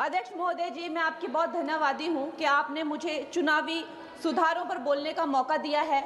अध्यक्ष महोदय जी, मैं आपकी बहुत धन्यवादी हूँ कि आपने मुझे चुनावी सुधारों पर बोलने का मौका दिया है,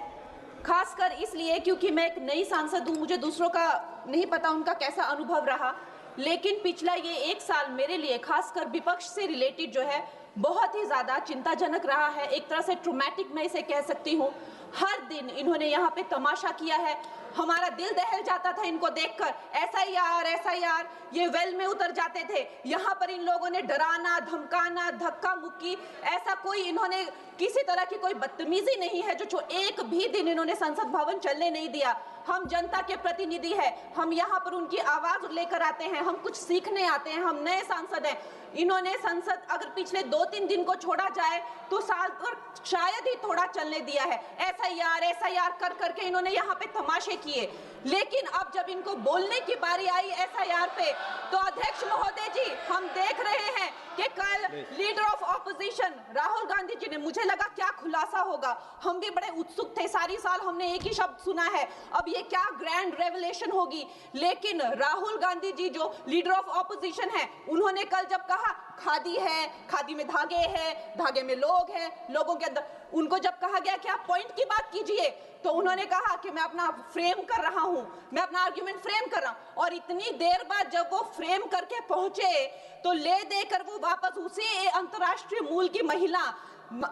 खासकर इसलिए क्योंकि मैं एक नई सांसद हूँ। मुझे दूसरों का नहीं पता उनका कैसा अनुभव रहा, लेकिन पिछला ये 1 साल मेरे लिए खासकर विपक्ष से रिलेटेड जो है बहुत ही ज़्यादा चिंताजनक रहा है। एक तरह से ट्रॉमेटिक मैं इसे कह सकती हूँ। हर दिन इन्होंने यहाँ पे तमाशा किया है, हमारा दिल दहल जाता था इनको देखकर। एसआईआर ये वेल में उतर जाते थे। यहाँ पर इन लोगों ने डराना, धमकाना, धक्का मुक्की, ऐसा कोई इन्होंने किसी तरह की कोई बदतमीजी नहीं है जो एक भी दिन इन्होंने संसद भवन चलने नहीं दिया। हम जनता के प्रतिनिधि हैं, हम यहाँ पर उनकी आवाज लेकर आते हैं, हम कुछ सीखने आते हैं, हम नए सांसद हैं। इन्होंने संसद अगर पिछले 2-3 दिन को छोड़ा जाए तो साल भर शायद ही थोड़ा चलने दिया है। एसआईआर कर करके इन्होंने यहाँ पे तमाशे किए, लेकिन अब जब इनको बोलने की बारी आई एसआईआर पे, तो अध्यक्ष महोदय जी हम देख रहे हैं कि कल leader of opposition Rahul Gandhi ji ने, मुझे लगा क्या खुलासा होगा, हम भी बड़े उत्सुक थे। सारी साल हमने एक ही शब्द सुना है, अब ये क्या ग्रैंड रेवलेशन होगी। लेकिन राहुल गांधी जी जो लीडर ऑफ ऑपोजिशन है, उन्होंने कल जब कहा खादी है, खादी में धागे हैं, धागे में लोग हैं, लोगों के अंदर, उनको जब कहा गया कि आप पॉइंट की बात कीजिए, तो उन्होंने कहा कि मैं अपना फ्रेम कर रहा हूं, मैं अपना आर्ग्यूमेंट फ्रेम कर रहा हूं। और इतनी देर बाद जब वो फ्रेम करके पहुंचे तो ले देकर वो वापस उसी अंतर्राष्ट्रीय मूल की महिला,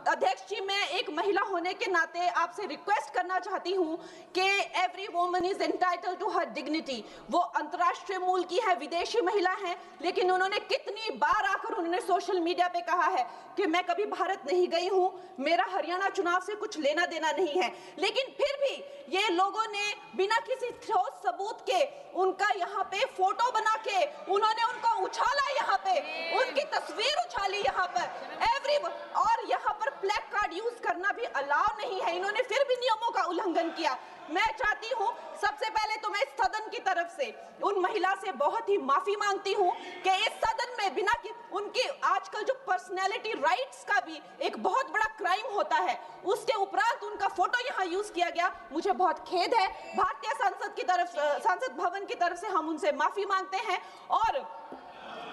अध्यक्ष जी मैं एक महिला होने के नाते आपसे रिक्वेस्ट करना चाहती हूं कि every woman is entitled to her dignity. वो अंतर्राष्ट्रीय मूल की है, विदेशी महिला है, लेकिन उन्होंने कितनी बार आकर उन्होंने सोशल मीडिया पे कहा है कि मैं कभी भारत नहीं गई हूं, मेरा हरियाणा चुनाव से कुछ लेना देना नहीं है। लेकिन फिर भी ये लोगों ने बिना किसी ठोस सबूत के उनका यहाँ पे फोटो बना के उन्होंने उनको उछाला, यहाँ पे उनकी तस्वीर उछाली यहाँ पर एवरी, और यहाँ पर ब्लैक कार्ड यूज करना भी अलाउ नहीं है। इन्होंने फिर भी नियमों का उल्लंघन किया। मैं चाहती हूँ सबसे पहले तो मैं इस सदन की तरफ से उन महिला से बहुत ही माफी मांगती हूँ कि इस सदन में बिना कि उनकी आजकल जो पर्सनैलिटी राइट्स का भी एक बहुत बड़ा क्राइम होता है, उसके उपरांत उनका फोटो यहाँ यूज किया गया। मुझे बहुत खेद है। भारतीय संसद की तरफ, संसद भवन की तरफ से हम उनसे माफी मांगते हैं। और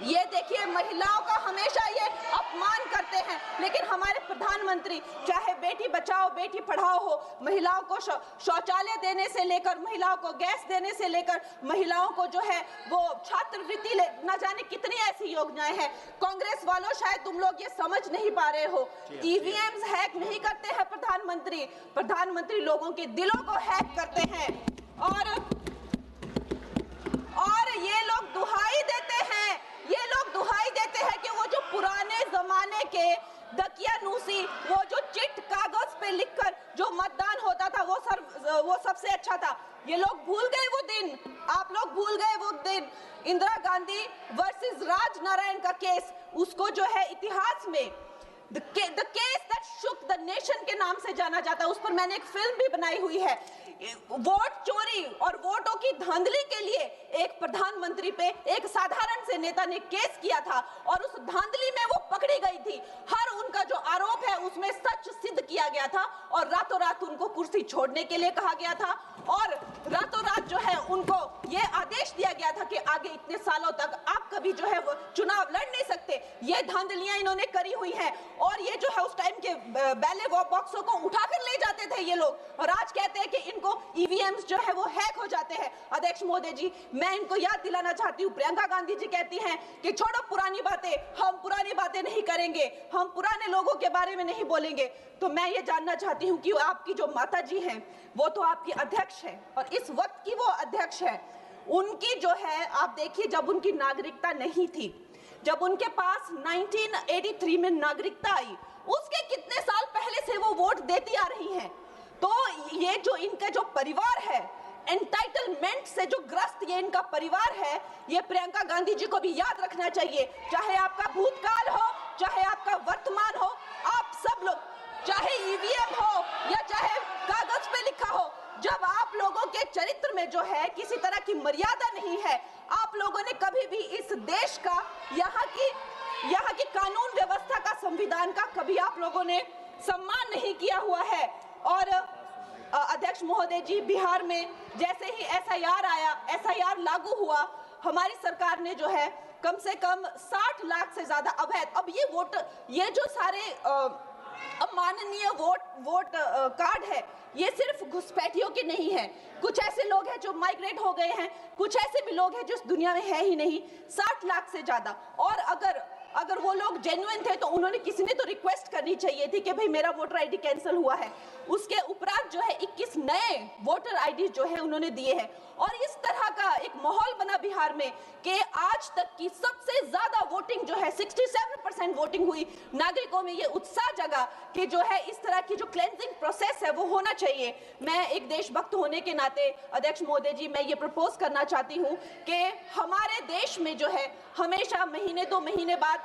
ये देखिए महिलाओं का हमेशा ये अपमान करते हैं, लेकिन हमारे प्रधानमंत्री चाहे बेटी बचाओ बेटी पढ़ाओ हो, महिलाओं को शौचालय देने से लेकर, महिलाओं को गैस देने से लेकर, महिलाओं को जो है वो छात्रवृत्ति, न जाने कितनी ऐसी योजनाएं हैं। कांग्रेस वालों शायद तुम लोग ये समझ नहीं पा रहे हो, ईवीएम्स हैक नहीं करते हैं प्रधानमंत्री लोगों के दिलों को हैक करते हैं। और ये लोग दुहाई देते हैं कि वो जो पुराने जमाने के दकियानूसी, वो जो चिट कागज पे लिखकर जो मतदान होता था वो सबसे अच्छा था। ये लोग भूल गए वो दिन, आप लोग भूल गए वो दिन। इंदिरा गांधी वर्सेस राजनारायण का केस, उसको जो है इतिहास में The case that shook the nation के नाम से जाना जाता है। उस पर मैंने एक फिल्म भी बनाई हुई है। वोट चोरी और वोटों की धांधली के लिए एक प्रधानमंत्री पे एक साधारण से नेता ने केस किया था और उस धांधली में वो पकड़ी गई थी। हर उनका जो आरोप है उसमें सच सिद्ध किया गया था और रातों रात उनको कुर्सी छोड़ने के लिए कहा गया था और रातों रात जो है उनको ये आदेश दिया गया था कि आगे इतने सालों तक आप कभी जो है वो चुनाव लड़ नहीं सकते। ये धांधलियां इन्होंने करी हुई हैं और ये जो है उस टाइम के बैलेट बॉक्सों को उठाकर ले जाते थे ये लोग, और आज कहते हैं कि इनको ईवीएम्स जो है वो हैक हो जाते हैं। अध्यक्ष महोदय जी, मैं इनको याद दिलाना चाहती हूँ, प्रियंका गांधी जी कहती हैं कि छोड़ो पुरानी बातें, हम पुरानी बातें नहीं करेंगे, हम पुराने लोगों के बारे में नहीं बोलेंगे। तो मैं ये जानना चाहती हूँ कि आपकी जो माता जी हैं वो तो आपकी अध्यक्ष है और इस वक्त की वो अध्यक्ष है, उनकी जो है आप देखिए जब उनकी नागरिकता नहीं थी, जब उनके पास 1983 में नागरिकता आई, उसके कितने साल पहले से वो वोट देती आ रही हैं। तो ये जो इनका जो परिवार है, एंटाइटलमेंट से जो ग्रस्त ये इनका परिवार है, ये प्रियंका गांधी जी को भी याद रखना चाहिए। चाहे आपका भूतकाल हो, चाहे आपका वर्तमान हो, आप सब लोग, चाहे ईवीएम हो या चाहे कागज पे लिखा हो, जब आप लोगों के चरित्र में जो है किसी तरह की मर्यादा नहीं है, आप लोगों ने कभी भी इस देश का, यहाँ की कानून व्यवस्था का, संविधान का कभी आप लोगों ने सम्मान नहीं किया हुआ है। और अध्यक्ष महोदय जी, बिहार में जैसे ही एसआईआर आया, एसआईआर लागू हुआ, हमारी सरकार ने जो है कम से कम 60 लाख से ज्यादा अवैध। अब ये वोटर, ये जो सारे अमाननीय वोट कार्ड है, ये सिर्फ घुसपैठियों के नहीं है। कुछ ऐसे लोग हैं जो माइग्रेट हो गए हैं, कुछ ऐसे भी लोग हैं जो इस दुनिया में है ही नहीं। 60 लाख से ज्यादा। और अगर वो लोग जेन्युइन थे तो उन्होंने, किसी ने तो रिक्वेस्ट करनी चाहिए थी कि भाई मेरा वोटर आईडी कैंसिल हुआ है। उसके उपरांत जो है 21 नए वोटर आईडी जो है उन्होंने दिए हैं। और इस तरह का एक माहौल बना बिहार में कि आज तक की सबसे ज्यादा वोटिंग जो है 67% वोटिंग हुई। नागरिकों में ये उत्साह जगा कि जो है इस तरह की जो क्लेंजिंग प्रोसेस है वो होना चाहिए। मैं एक देशभक्त होने के नाते अध्यक्ष महोदय जी, मैं ये प्रपोज करना चाहती हूँ कि हमारे देश में जो है हमेशा महीने 2 महीने बाद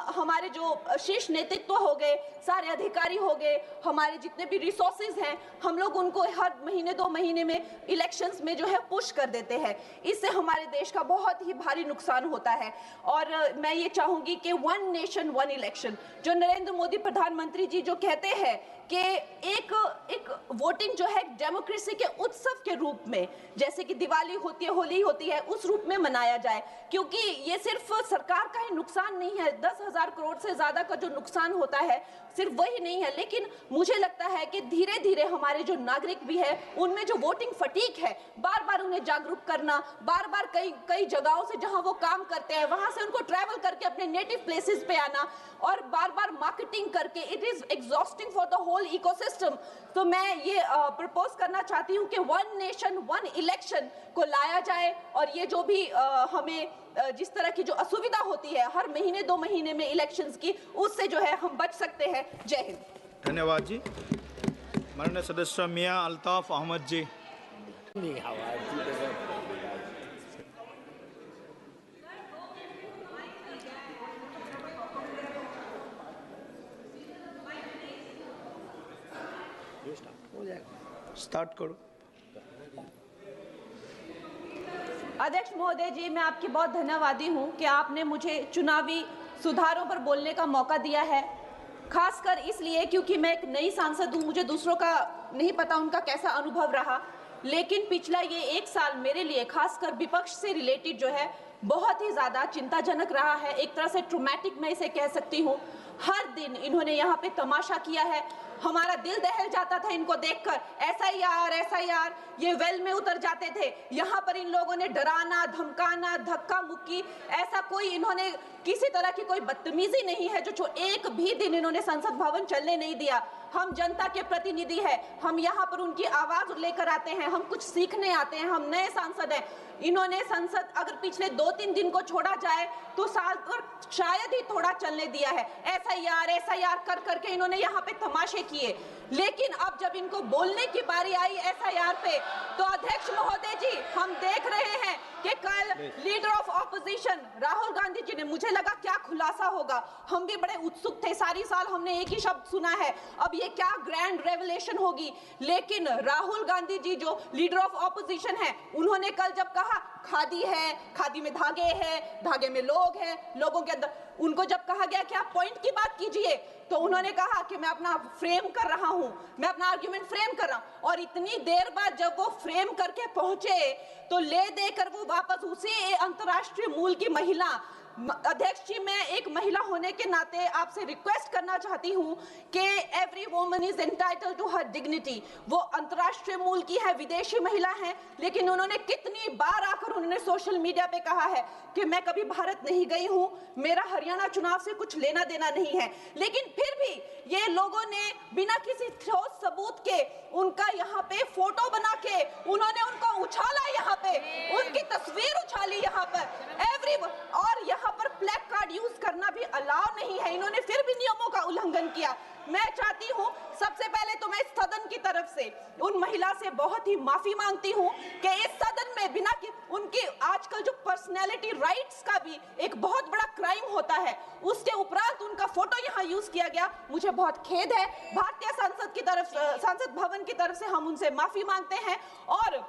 हमारे जो शीर्ष नेतृत्व हो गए, सारे अधिकारी हो गए, हमारे जितने भी रिसोर्सेज हैं, हम लोग उनको हर महीने 2 महीने में इलेक्शंस में जो है पुश कर देते हैं। इससे हमारे देश का बहुत ही भारी नुकसान होता है। और मैं ये चाहूंगी कि 1 नेशन 1 इलेक्शन, जो नरेंद्र मोदी प्रधानमंत्री जी जो कहते हैं कि एक वोटिंग जो है डेमोक्रेसी के उत्सव के रूप में, जैसे कि दिवाली होती है, होली होती है, उस रूप में मनाया जाए। क्योंकि ये सिर्फ सरकार का ही नुकसान नहीं है, 10,000 करोड़ से ज्यादा का जो नुकसान होता है सिर्फ वही नहीं है, लेकिन मुझे लगता है कि धीरे धीरे हमारे जो नागरिक भी है उनमें जो वोटिंग फटीक है, बार बार उन्हें जागरूक करना, बार बार कई जगहों से जहां वो काम करते हैं वहां से उनको ट्रैवल करके अपने नेटिव प्लेसेस पे आना और बार बार मार्केटिंग करके, it is exhausting for the whole ecosystem. तो मैं ये प्रपोज करना चाहती हूँ कि 1 नेशन 1 इलेक्शन को लाया जाए और ये जो भी हमें जिस तरह की जो असुविधा होती है हर महीने 2 महीने में इलेक्शंस की, उससे जो है हम बच सकते हैं। जय हिंद। धन्यवाद जी। माननीय सदस्य मियां अल्ताफ अहमद जी। स्टार्ट करो। अध्यक्ष महोदय जी, मैं आपकी बहुत धन्यवादी हूं कि आपने मुझे चुनावी सुधारों पर बोलने का मौका दिया है। खासकर इसलिए क्योंकि मैं एक नई सांसद हूं, मुझे दूसरों का नहीं पता उनका कैसा अनुभव रहा, लेकिन पिछला ये 1 साल मेरे लिए खासकर विपक्ष से रिलेटेड जो है बहुत ही ज़्यादा चिंताजनक रहा है। एक तरह से ट्रोमैटिक मैं इसे कह सकती हूँ। हर दिन इन्होंने यहाँ पे तमाशा किया है, हमारा दिल दहल जाता था इनको देखकर। एसआईआर ये वेल में उतर जाते थे। यहाँ पर इन लोगों ने डराना, धमकाना, धक्का मुक्की, ऐसा कोई इन्होंने किसी तरह की कोई बदतमीजी नहीं है जो एक भी दिन इन्होंने संसद भवन चलने नहीं दिया। हम जनता के प्रतिनिधि हैं, हम यहाँ पर उनकी आवाज लेकर आते हैं, हम कुछ सीखने आते हैं, हम नए सांसद हैं। इन्होंने संसद अगर पिछले 2-3 दिन को छोड़ा जाए तो साल पर शायद ही थोड़ा चलने दिया है। एसआईआर कर करके इन्होंने यहाँ पे तमाशे किए। लेकिन अब जब इनको बोलने की बारी आई एसआईआर पे, तो अध्यक्ष महोदय जी, हम देख रहे हैं कि कल leader of opposition Rahul Gandhi ji ने, मुझे लगा क्या खुलासा होगा, हम भी बड़े उत्सुक थे, सारी साल हमने एक ही शब्द सुना है, अब ये क्या ग्रैंड रेवलेशन होगी। लेकिन राहुल गांधी जी जो लीडर ऑफ ऑपोजिशन है, उन्होंने कल जब कहा खादी है, खादी में धागे हैं, धागे में लोग हैं, लोगों के अंदर, उनको जब कहा गया कि आप पॉइंट की बात कीजिए, तो उन्होंने कहा कि मैं अपना फ्रेम कर रहा हूं, मैं अपना आर्गुमेंट फ्रेम कर रहा हूं। और इतनी देर बाद जब वो फ्रेम करके पहुंचे तो ले देकर वो वापस उसी अंतर्राष्ट्रीय मूल की महिला, अध्यक्ष जी, मैं एक महिला होने के नाते आपसे रिक्वेस्ट करना चाहती हूं कि every woman is entitled to her dignity. वो अंतर्राष्ट्रीय मूल की है, विदेशी महिला है, लेकिन उन्होंने कितनी बार आकर उन्होंने सोशल मीडिया पे कहा है कि मैं कभी भारत नहीं गई हूं, मेरा हरियाणा चुनाव से कुछ लेना देना नहीं है। लेकिन फिर भी ये लोगों ने बिना किसी ठोस सबूत के उनका यहाँ पे फोटो बना के उन्होंने उनको उछाला, यहाँ पे उनकी तस्वीर उछाली यहाँ पर और यहाँ पर ब्लैक कार्ड यूज करना भी अलाउ नहीं है। इन्होंने फिर भी नियमों का उल्लंघन किया। मैं चाहती हूँ सबसे पहले तो मैं इस सदन की तरफ से उन महिला से बहुत ही माफी मांगती हूँ कि इस सदन में बिना कि उनकी आजकल जो पर्सनैलिटी राइट्स का भी एक बहुत बड़ा क्राइम होता है, उसके उपरांत उनका फोटो यहाँ यूज किया गया। मुझे बहुत खेद है। भारतीय संसद की तरफ, संसद भवन की तरफ से हम उनसे माफी मांगते हैं। और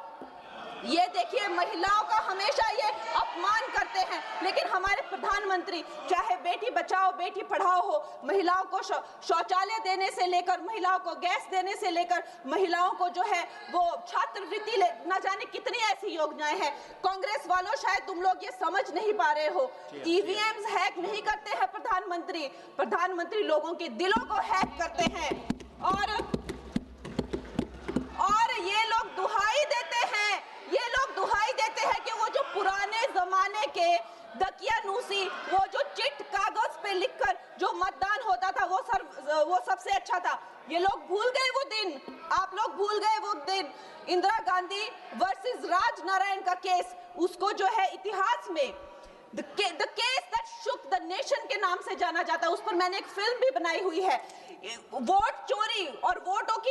ये देखिए, महिलाओं का हमेशा ये अपमान करते हैं, लेकिन हमारे प्रधानमंत्री चाहे बेटी बचाओ बेटी पढ़ाओ हो, महिलाओं को शौचालय देने से लेकर, महिलाओं को गैस देने से लेकर, महिलाओं को जो है वो छात्रवृत्ति न जाने कितनी ऐसी योजनाएं हैं। कांग्रेस वालों, शायद तुम लोग ये समझ नहीं पा रहे हो, ईवीएम्स हैक नहीं करते हैं प्रधानमंत्री लोगों के दिलों को हैक करते हैं। और ये लोग दुहाई देते हैं कि वो जो पुराने जमाने के दकियानूसी, वो जो चिट कागज पे लिखकर जो मतदान होता था वो सबसे अच्छा था। ये लोग भूल गए वो दिन, आप लोग भूल गए वो दिन। इंदिरा गांधी वर्सेस राज नारायण का केस, उसको जो है इतिहास में The case that shook the nation के नाम से जाना जाता है। उस पर मैंने एक फिल्म भी बनाई हुई है। वोट चोरी और वोटों की